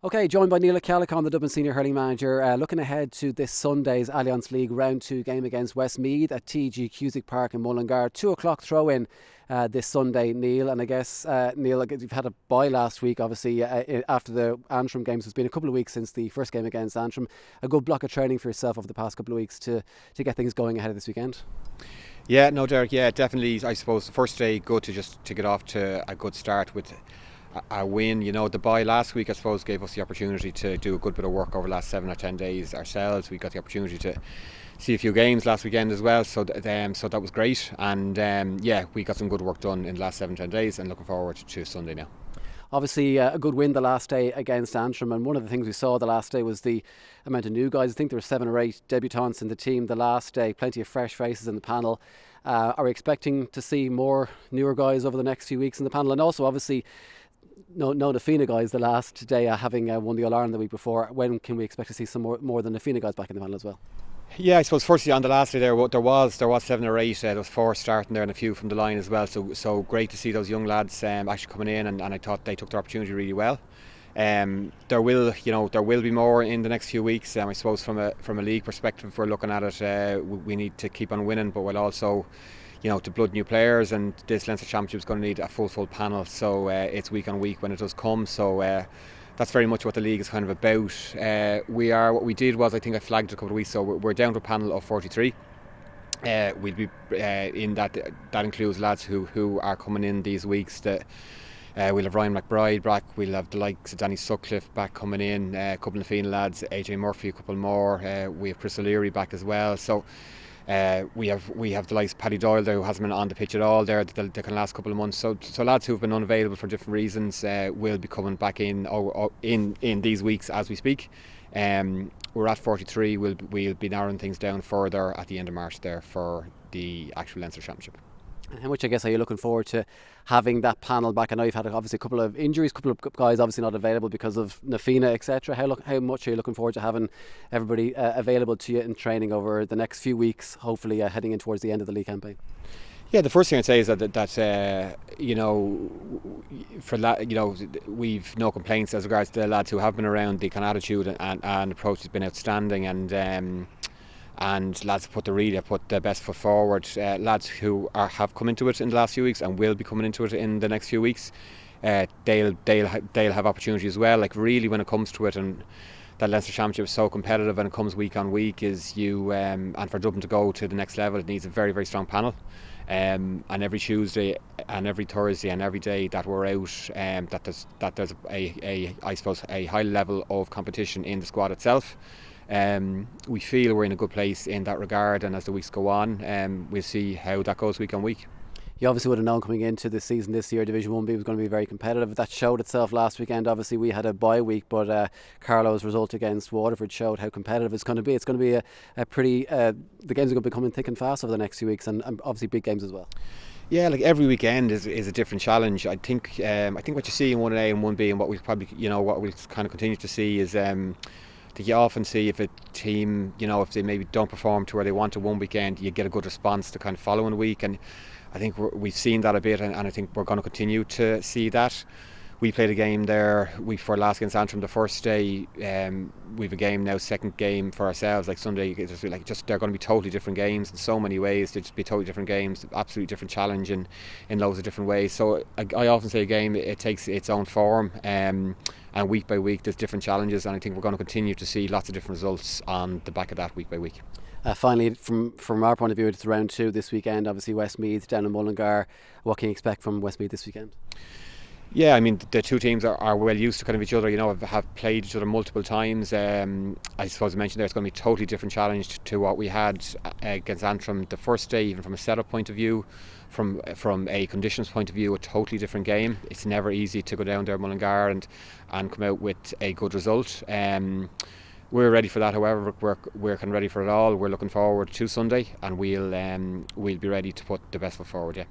Okay, joined by Niall Ó Ceallacháin, the Dublin Senior Hurling manager, looking ahead to this Sunday's Allianz League Round 2 game against Westmeath at TG Cusick Park in Mullingar. 2 o'clock throw-in this Sunday, Neil. And I guess, Neil, you've had a bye last week, obviously, after the Antrim games. It's been a couple of weeks since the first game against Antrim. A good block of training for yourself over the past couple of weeks to get things going ahead of this weekend. Yeah, no, Derek, yeah, definitely. I suppose the first day, good to get off to a good start with a win. You know, the bye last week, I suppose, gave us the opportunity to do a good bit of work over the last 7 or 10 days ourselves. We got the opportunity to see a few games last weekend as well, so that was great. And yeah, we got some good work done in the last 7 or 10 days, and looking forward to Sunday now. Obviously, a good win the last day against Antrim, and one of the things we saw the last day was the amount of new guys. I think there were 7 or 8 debutants in the team the last day, plenty of fresh faces in the panel. Are we expecting to see more newer guys over the next few weeks in the panel? And also, obviously, no Nafina guys the last day, having won the All-Ireland the week before. When can we expect to see some more than Nafina guys back in the panel as well? Yeah, I suppose firstly on the last day there was 7 or 8. There was 4 starting there and a few from the line as well. So great to see those young lads actually coming in, and I thought they took their opportunity really well. There will be more in the next few weeks. I suppose from a league perspective, if we're looking at it, we need to keep on winning, but we'll also, to blood new players, and this Leinster Championship is going to need a full panel. So it's week on week when it does come. So that's very much what the league is kind of about. What we did was, I think I flagged it a couple of weeks, so we're down to a panel of 43. We'll be in that includes lads who are coming in these weeks. We'll have Ryan McBride back, we'll have the likes of Danny Sutcliffe back coming in, a couple of Fien lads, AJ Murphy, a couple more, we have Chris O'Leary back as well. So we have the likes of Paddy Doyle there, who hasn't been on the pitch at all there the last couple of months. So lads who've been unavailable for different reasons will be coming back in these weeks as we speak. We're at 43. We'll be narrowing things down further at the end of March there for the actual Leinster Championship. And how much, I guess, are you looking forward to having that panel back? I know you've had obviously a couple of injuries, a couple of guys obviously not available because of Nafina, etc. How much are you looking forward to having everybody available to you in training over the next few weeks, hopefully heading in towards the end of the league campaign? Yeah, the first thing I'd say is we've no complaints as regards to the lads who have been around. The kind of attitude and approach has been outstanding, and lads put the best foot forward. Lads who have come into it in the last few weeks and will be coming into it in the next few weeks, they'll have opportunity as well. Like, really, when it comes to it, and that Leinster Championship is so competitive and it comes week on week, and for Dublin to go to the next level, it needs a very, very strong panel. And every Tuesday and every Thursday and every day that we're out, that there's a high level of competition in the squad itself. We feel we're in a good place in that regard, and as the weeks go on, we'll see how that goes week on week. You obviously would have known coming into this season this year Division 1B was going to be very competitive. That showed itself last weekend. Obviously we had a bye week, but Carlow's result against Waterford showed how competitive it's going to be. It's going to be a pretty the games are going to be coming thick and fast over the next few weeks, and obviously big games as well. Yeah, like every weekend is a different challenge. I think what you see in 1A and 1B, and what we'll kind of continue to see is that you often see if a team, if they maybe don't perform to where they want to one weekend, you get a good response the kind of following week. And I think we've seen that a bit, and I think we're going to continue to see that. We played a game there week before last against Antrim the first day. We've a game now, second game for ourselves, like Sunday. They're going to be totally different games in so many ways. They'll just be totally different games, absolutely different challenge in loads of different ways. So I often say a game, it takes its own form, and week by week there's different challenges, and I think we're going to continue to see lots of different results on the back of that week by week. Finally, from our point of view, it's round 2 this weekend. Obviously Westmeath down in Mullingar. What can you expect from Westmeath this weekend? Yeah, I mean, the two teams are well used to kind of each other, have played each other multiple times. I suppose I mentioned there, it's going to be a totally different challenge to what we had against Antrim the first day, even from a setup point of view, from a conditions point of view, a totally different game. It's never easy to go down there Mullingar and come out with a good result. We're ready for that, however, we're kind of ready for it all. We're looking forward to Sunday, and we'll be ready to put the best foot forward, yeah.